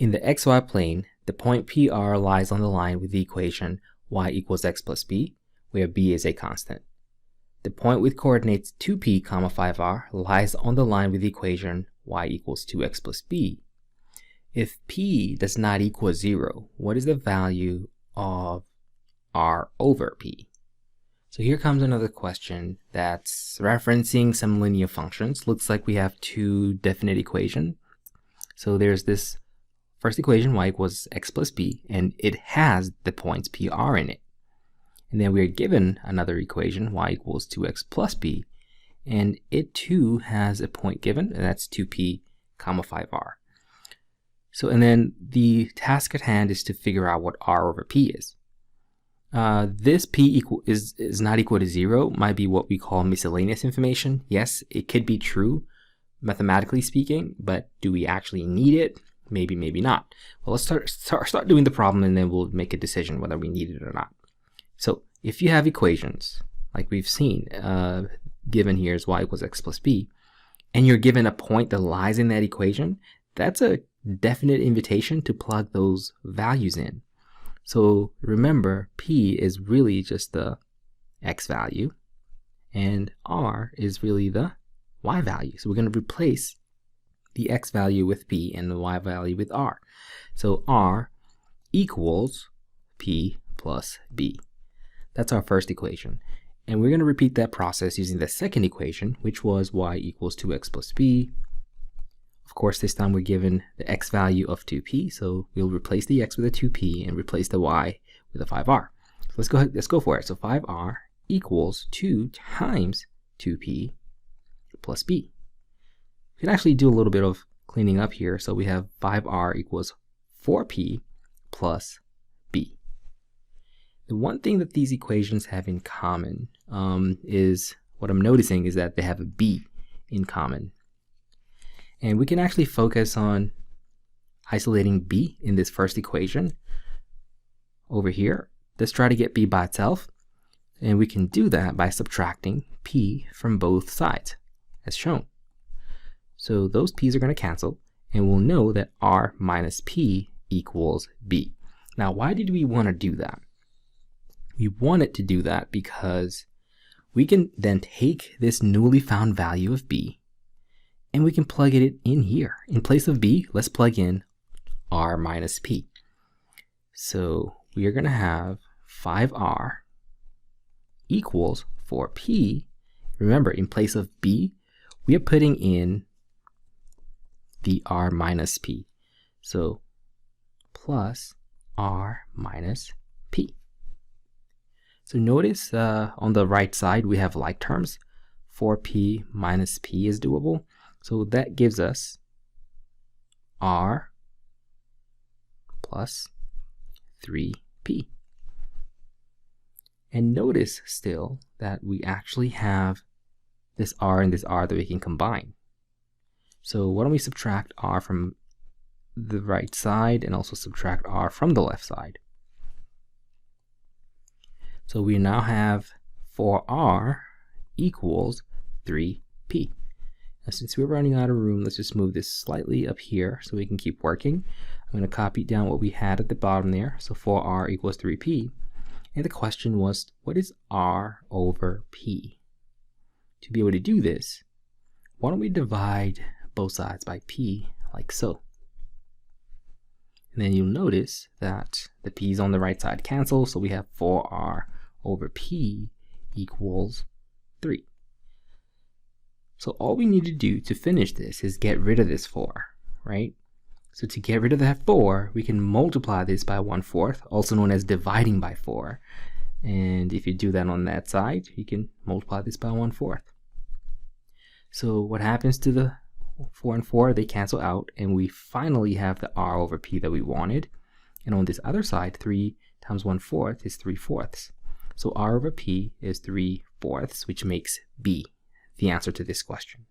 In the xy plane, the point PR lies on the line with the equation y equals x plus b, where b is a constant. The point with coordinates 2p, 5r lies on the line with the equation y equals 2x plus b. If p does not equal 0, what is the value of r over p? So here comes another question that's referencing some linear functions. Looks like we have two definite equations. So there's this first equation, y equals x plus b, and it has the points PR in it. And then we are given another equation, y equals 2x plus b, and it too has a point given, and that's 2p, 5r. So, and then the task at hand is to figure out what r over p is. This p is not equal to 0, might be what we call miscellaneous information. Yes, it could be true, mathematically speaking, but do we actually need it? Maybe, maybe not. Well, let's start doing the problem, and then we'll make a decision whether we need it or not. So if you have equations, like we've seen, given here is y equals x plus b, and you're given a point that lies in that equation, that's a definite invitation to plug those values in. So remember, p is really just the x value, and r is really the y value. So we're going to replace the x value with p and the y value with r. So r equals p plus b. That's our first equation. And we're going to repeat that process using the second equation, which was y equals 2x plus b. Of course, this time we're given the x value of 2p, so we'll replace the x with a 2p and replace the y with a 5r. So let's go for it. So 5r equals 2 times 2p plus b. We can actually do a little bit of cleaning up here. So we have 5r equals 4p plus b. The one thing that these equations have in common is, what I'm noticing is that they have a b in common. And we can actually focus on isolating b in this first equation. Over here, let's try to get b by itself. And we can do that by subtracting p from both sides, as shown. So those p's are going to cancel, and we'll know that r minus p equals b. Now, why did we want to do that? We wanted to do that because we can then take this newly found value of b, and we can plug it in here. In place of b, let's plug in r minus p. So we are going to have 5r equals 4p. Remember, in place of b, we are putting in the r minus p. So plus r minus p. So notice on the right side, we have like terms. 4p minus p is doable. So that gives us r plus 3p. And notice still that we actually have this r and this r that we can combine. So why don't we subtract r from the right side and also subtract r from the left side. So we now have 4r equals 3p. Now, since we're running out of room, let's just move this slightly up here so we can keep working. I'm going to copy down what we had at the bottom there. So 4r equals 3p. And the question was, what is r over p? To be able to do this, why don't we divide both sides by p like so? And then you'll notice that the p's on the right side cancel, so we have 4r over p equals 3. So all we need to do to finish this is get rid of this 4, right? So to get rid of that 4, we can multiply this by 1/4, also known as dividing by 4. And if you do that on that side, you can multiply this by 1/4. So what happens to the 4 and 4? They cancel out, and we finally have the r over p that we wanted. And on this other side, 3 times 1/4 is 3/4. So r over p is 3/4, which makes b the answer to this question.